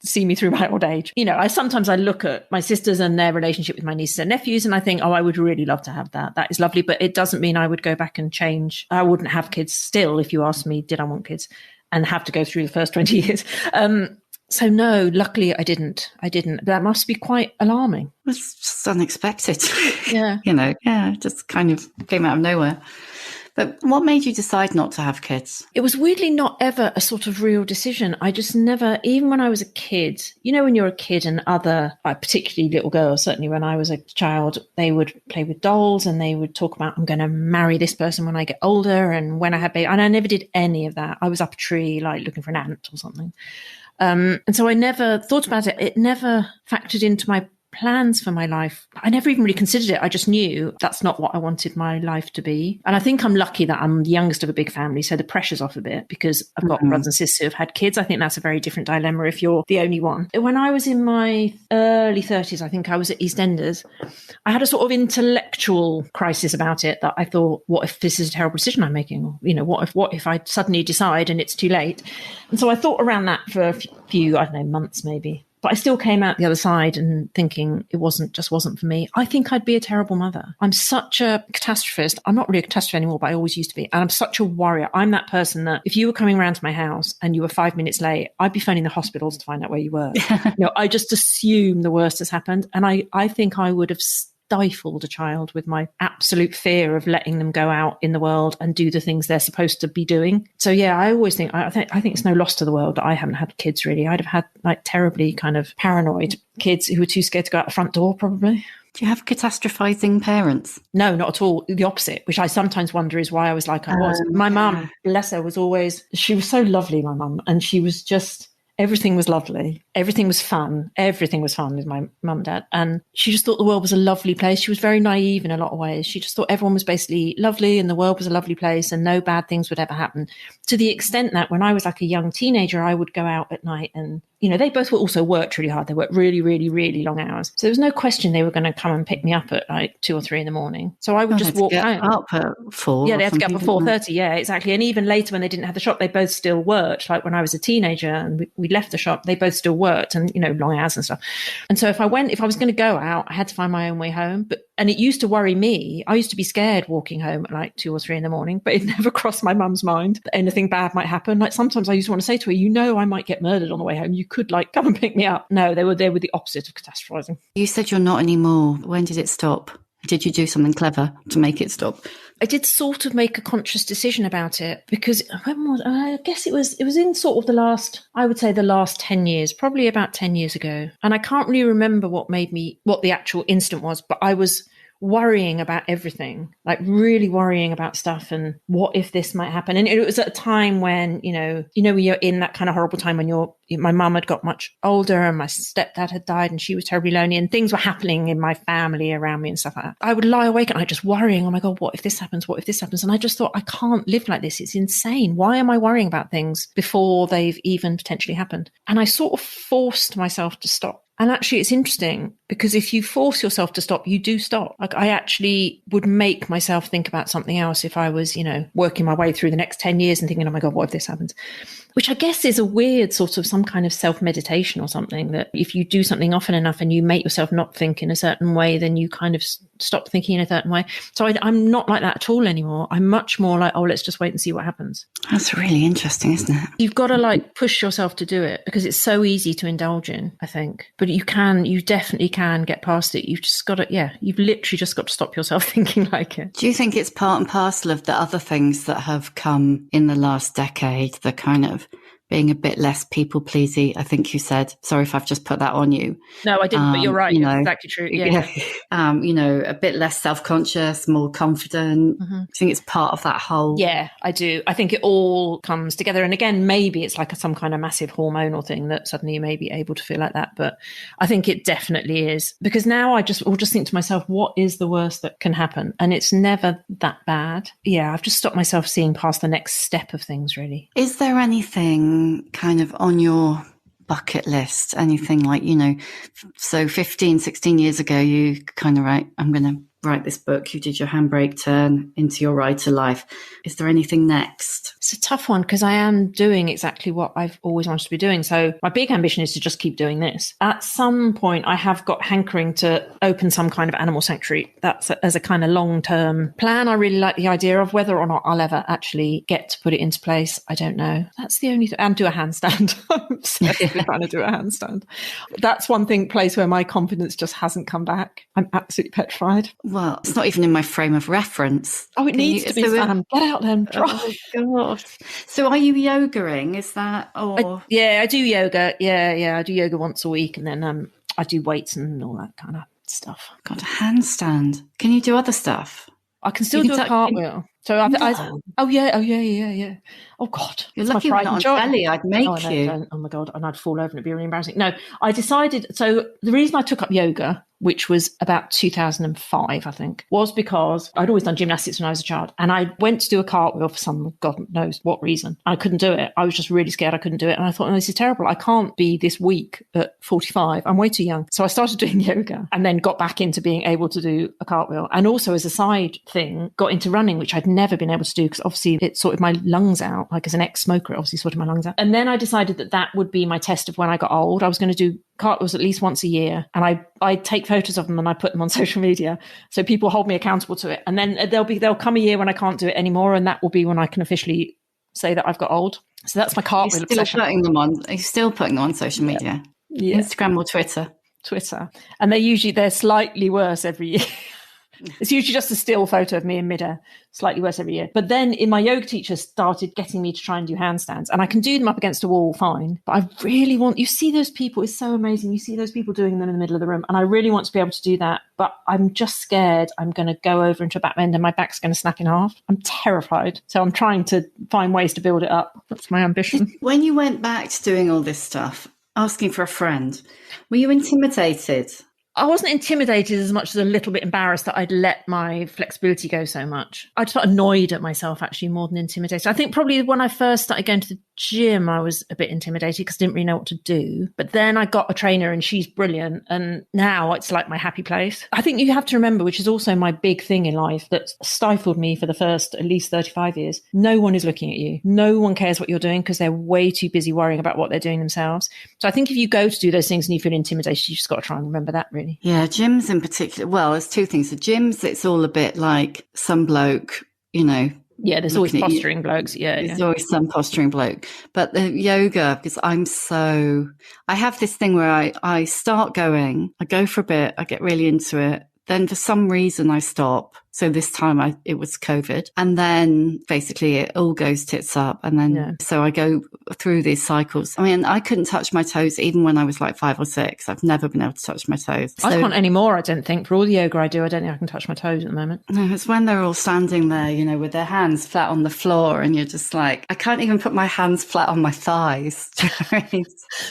see me through my old age. I look at my sisters and their relationship with my nieces and nephews and I think, I would really love to have that. That is lovely, but it doesn't mean I would go back and change. I wouldn't have kids still if you asked me, did I want kids and have to go through the first 20 years. So no, luckily I didn't. That must be quite alarming. It was just unexpected. Yeah. Just kind of came out of nowhere. But what made you decide not to have kids? It was weirdly not ever a sort of real decision. I just never, even when I was a kid, when you're a kid and particularly little girls, certainly when I was a child, they would play with dolls and they would talk about, I'm going to marry this person when I get older and when I had baby. And I never did any of that. I was up a tree, like looking for an ant or something. And so I never thought about it. It never factored into my plans for my life. I never even really considered it. I just knew that's not what I wanted my life to be. And I think I'm lucky that I'm the youngest of a big family, so the pressure's off a bit because I've got brothers and sisters who have had kids. I think that's a very different dilemma if you're the only one. When I was in my early 30s, I think I was at EastEnders, I had a sort of intellectual crisis about it that I thought, what if this is a terrible decision I'm making? Or, what if I suddenly decide and it's too late? And so I thought around that for a few, I don't know, months maybe. But I still came out the other side and thinking it wasn't for me. I think I'd be a terrible mother. I'm such a catastrophist. I'm not really a catastrophist anymore, but I always used to be. And I'm such a worrier. I'm that person that if you were coming around to my house and you were 5 minutes late, I'd be phoning the hospitals to find out where you were. I just assume the worst has happened. And I think I would have stifled a child with my absolute fear of letting them go out in the world and do the things they're supposed to be doing. So yeah, I always think, I think it's no loss to the world that I haven't had kids really. I'd have had like terribly kind of paranoid kids who were too scared to go out the front door probably. Do you have catastrophizing parents? No, not at all. The opposite, which I sometimes wonder is why I was like I was. My mum, bless her, she was so lovely, my mum. And she was just, everything was lovely. Everything was fun. Everything was fun with my mum and dad. And she just thought the world was a lovely place. She was very naive in a lot of ways. She just thought everyone was basically lovely and the world was a lovely place and no bad things would ever happen. To the extent that when I was like a young teenager, I would go out at night and, they both also worked really hard. They worked really, really, really long hours. So there was no question they were going to come and pick me up at like 2 or 3 in the morning. So I would just walk out. Up at 4. Yeah, they had to get up at 4:30. Yeah, exactly. And even later when they didn't have the shop, they both still worked. Like when I was a teenager and we left the shop, they both still worked and, long hours and stuff. And so if I was going to go out, I had to find my own way home. And it used to worry me. I used to be scared walking home at like 2 or 3 in the morning, but it never crossed my mum's mind that anything bad might happen. Like sometimes I used to want to say to her, I might get murdered on the way home. You could like come and pick me up. No, they were the opposite of catastrophizing. You said you're not anymore. When did it stop? Did you do something clever to make it stop? I did sort of make a conscious decision about it because I guess it was in sort of the last 10 years, probably about 10 years ago. And I can't really remember what the actual instant was, but I was worrying about everything, like really worrying about stuff and what if this might happen. And it was at a time when, when you're in that kind of horrible time when my mum had got much older and my stepdad had died and she was terribly lonely and things were happening in my family around me and stuff like that. I would lie awake at night just worrying, oh my God, what if this happens? What if this happens? And I just thought, I can't live like this. It's insane. Why am I worrying about things before they've even potentially happened? And I sort of forced myself to stop. And actually, it's interesting because if you force yourself to stop, you do stop. Like I actually would make myself think about something else if I was, working my way through the next 10 years and thinking, oh my God, what if this happens? Which I guess is a weird sort of some kind of self-meditation or something, that if you do something often enough and you make yourself not think in a certain way, then you kind of stop thinking in a certain way. So I'm not like that at all anymore. I'm much more like, oh, let's just wait and see what happens. That's really interesting, isn't it? You've got to push yourself to do it because it's so easy to indulge in, I think. But you definitely can get past it. You've just got to, you've literally just got to stop yourself thinking like it. Do you think it's part and parcel of the other things that have come in the last decade, the kind of being a bit less people-pleasy, I think you said? Sorry if I've just put that on you. No, I didn't, but you're right. It's exactly true. Yeah. A bit less self-conscious, more confident. I think it's part of that whole... Yeah, I do. I think it all comes together. And again, maybe it's like some kind of massive hormonal thing that suddenly you may be able to feel like that. But I think it definitely is. Because now I will just think to myself, what is the worst that can happen? And it's never that bad. Yeah, I've just stopped myself seeing past the next step of things, really. Is there anything kind of on your bucket list, anything like, so 15, 16 years ago, you kind of I'm going to write this book. You did your handbrake turn into your writer life. Is there anything next? It's a tough one because I am doing exactly what I've always wanted to be doing. So my big ambition is to just keep doing this. At some point, I have got hankering to open some kind of animal sanctuary. That's as a kind of long-term plan. I really like the idea of. Whether or not I'll ever actually get to put it into place, I don't know. That's the only thing. And do a handstand. I'm obsessed with trying to do a handstand. That's one place where my confidence just hasn't come back. I'm absolutely petrified. Well, it's not even in my frame of reference. Oh, it needs to be, Sam. Get out there and try. Oh, God. So are you yogaing? Is that... or I do yoga. Yeah. I do yoga once a week, and then I do weights and all that kind of stuff. God, a handstand. Can you do other stuff? I can still do a cartwheel. So No. Yeah. Oh God, you're lucky you're not on telly. I'd make you. Oh my God, and I'd fall over and it'd be really embarrassing. No, I decided. So the reason I took up yoga, which was about 2005, I think, was because I'd always done gymnastics when I was a child, and I went to do a cartwheel for some God knows what reason. I couldn't do it. I was just really scared I couldn't do it, and I thought, oh, this is terrible. I can't be this weak at 45. I'm way too young. So I started doing yoga, and then got back into being able to do a cartwheel, and also as a side thing, got into running, which I'd never been able to do because obviously it sorted my lungs out. Like as an ex-smoker, it obviously sorted my lungs out. And then I decided that would be my test of when I got old. I was going to do cartwheels at least once a year, and I take photos of them and I put them on social media so people hold me accountable to it. And then there'll come a year when I can't do it anymore, and that will be when I can officially say that I've got old. So that's my cartwheel obsession. Are you still putting them on social media? Yeah. Instagram or Twitter? And they're slightly worse every year. It's usually just a still photo of me in midair, slightly worse every year. But then my yoga teacher started getting me to try and do handstands, and I can do them up against a wall fine. But I really you see those people, it's so amazing. You see those people doing them in the middle of the room, and I really want to be able to do that. But I'm just scared I'm going to go over into a back bend and my back's going to snap in half. I'm terrified. So I'm trying to find ways to build it up. That's my ambition. When you went back to doing all this stuff, asking for a friend, were you intimidated? I wasn't intimidated as much as a little bit embarrassed that I'd let my flexibility go so much. I just felt annoyed at myself, actually, more than intimidated. I think probably when I first started going to the gym, I was a bit intimidated because I didn't really know what to do. But then I got a trainer and she's brilliant. And now it's like my happy place. I think you have to remember, which is also my big thing in life that stifled me for the first at least 35 years. No one is looking at you. No one cares what you're doing because they're way too busy worrying about what they're doing themselves. So I think if you go to do those things and you feel intimidated, you just got to try and remember that, really. Yeah, gyms in particular. Well, there's two things. The gyms, it's all a bit like some bloke, Yeah, there's always posturing blokes. Yeah, there's always some posturing bloke. But the yoga, because I have this thing where I start going, I go for a bit, I get really into it. Then for some reason I stop. So this time it was COVID. And then basically it all goes tits up. And then, so I go through these cycles. I mean, I couldn't touch my toes even when I was like 5 or 6. I've never been able to touch my toes. I can't anymore, I don't think. For all the yoga I do, I don't think I can touch my toes at the moment. No, it's when they're all standing there, you know, with their hands flat on the floor, and you're just like, I can't even put my hands flat on my thighs.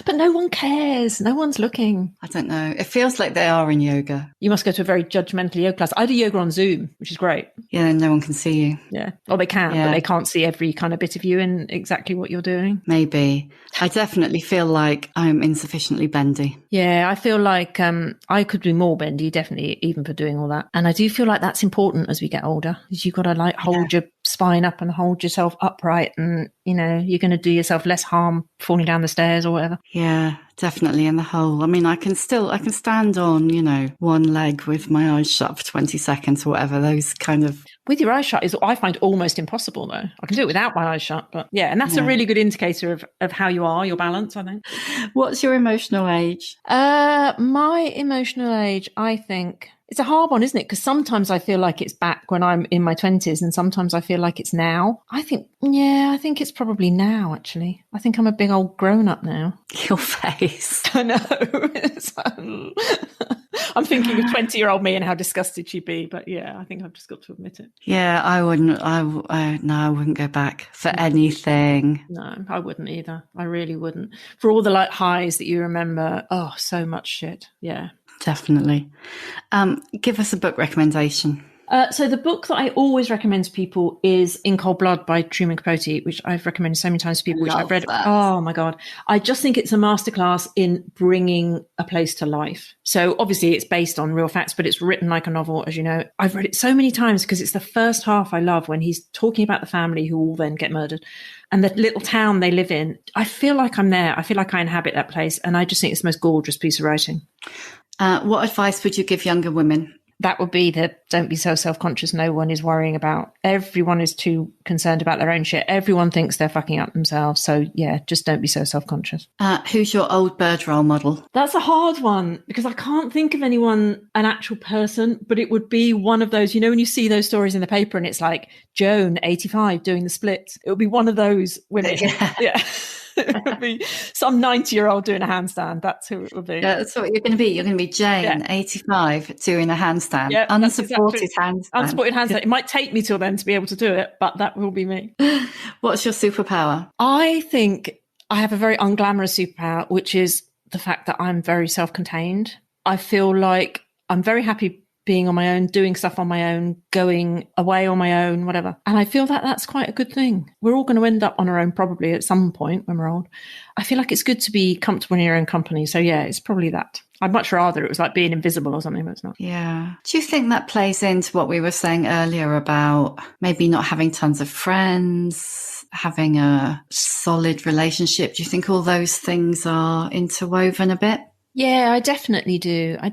But no one cares. No one's looking. I don't know. It feels like they are in yoga. You must go to a very judgmental yoga class. I do yoga on Zoom, which is great. Yeah, no one can see you. Yeah. Or they can, but they can't see every kind of bit of you and exactly what you're doing. Maybe. I definitely feel like I'm insufficiently bendy. Yeah, I feel like I could be more bendy, definitely, even for doing all that. And I do feel like that's important as we get older, because you've got to like hold your spine up and hold yourself upright, and, you know, you're going to do yourself less harm falling down the stairs or whatever. Yeah, definitely in the hole. I mean, I can stand on, you know, one leg with my eyes shut for 20 seconds or whatever, those kind of... With your eyes shut is, I find, almost impossible, though. I can do it without my eyes shut, but yeah, and that's a really good indicator of how you are, your balance, I think. What's your emotional age? My emotional age, I think... It's a hard one, isn't it? Because sometimes I feel like it's back when I'm in my 20s, and sometimes I feel like it's now. I think it's probably now, actually. I think I'm a big old grown-up now. Your face. I know. I'm thinking of 20-year-old me and how disgusted she'd be. But yeah, I think I've just got to admit it. Yeah, I wouldn't. I wouldn't go back for anything. No, I wouldn't either. I really wouldn't. For all the like highs that you remember, oh, so much shit. Yeah. Definitely. Give us a book recommendation. So the book that I always recommend to people is In Cold Blood by Truman Capote, which I've recommended so many times to people, which I've read. That. Oh my God. I just think it's a masterclass in bringing a place to life. So obviously it's based on real facts, but it's written like a novel, as you know. I've read it so many times because it's the first half I love, when he's talking about the family who all then get murdered and the little town they live in. I feel like I'm there. I feel like I inhabit that place. And I just think it's the most gorgeous piece of writing. What advice would you give younger women? That would be that don't be so self-conscious. No one is worrying about. Everyone is too concerned about their own shit. Everyone thinks they're fucking up themselves. So yeah, just don't be so self-conscious. Who's your old bird role model? That's a hard one because I can't think of anyone, an actual person, but it would be one of those, you know, when you see those stories in the paper and it's like Joan, 85, doing the splits. It would be one of those women. Yeah. It would be some 90-year-old doing a handstand. That's who it would be. Yeah, that's what you're going to be. You're going to be Jane, 85, doing a handstand. Yeah, unsupported handstand. Unsupported handstand. It might take me till then to be able to do it, but that will be me. What's your superpower? I think I have a very unglamorous superpower, which is the fact that I'm very self-contained. I feel like I'm very happy being on my own, doing stuff on my own, going away on my own, whatever. And I feel that that's quite a good thing. We're all going to end up on our own probably at some point when we're old. I feel like it's good to be comfortable in your own company. So yeah, it's probably that. I'd much rather it was like being invisible or something, but it's not. Yeah. Do you think that plays into what we were saying earlier about maybe not having tons of friends, having a solid relationship? Do you think all those things are interwoven a bit? Yeah, I definitely do. I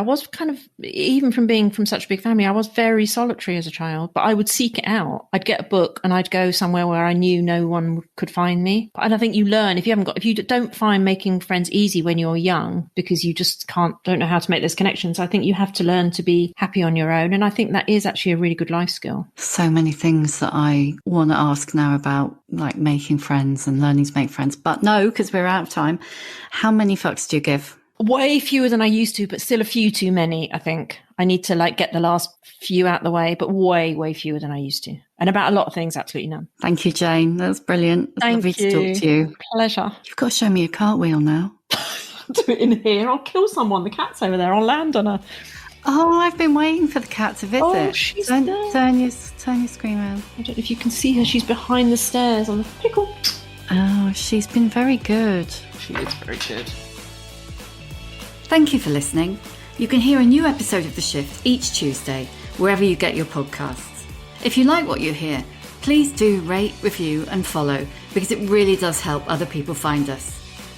was kind of, even from being from such a big family, I was very solitary as a child, but I would seek it out. I'd get a book and I'd go somewhere where I knew no one could find me. And I think you learn, if you don't find making friends easy when you're young, because you just don't know how to make those connections. I think you have to learn to be happy on your own. And I think that is actually a really good life skill. So many things that I want to ask now about, like making friends and learning to make friends. But no, because we're out of time. How many fucks do you give? Way fewer than I used to, but still a few too many, I think. I need to get the last few out the way, but way, way fewer than I used to. And about a lot of things, absolutely none. Thank you, Jane. That was brilliant. It's lovely to talk to you. Pleasure. You've got to show me a cartwheel now. Do it in here. I'll kill someone. The cat's over there. I'll land on her. Oh, I've been waiting for the cat to visit. Oh, she's turn your screen around. I don't know if you can see her. She's behind the stairs on the pickle. Oh, she's been very good. She is very good. Thank you for listening. You can hear a new episode of The Shift each Tuesday, wherever you get your podcasts. If you like what you hear, please do rate, review and follow, because it really does help other people find us.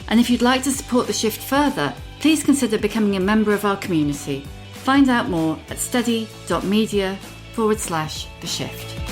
And if you'd like to support The Shift further, please consider becoming a member of our community. Find out more at steady.media/The Shift.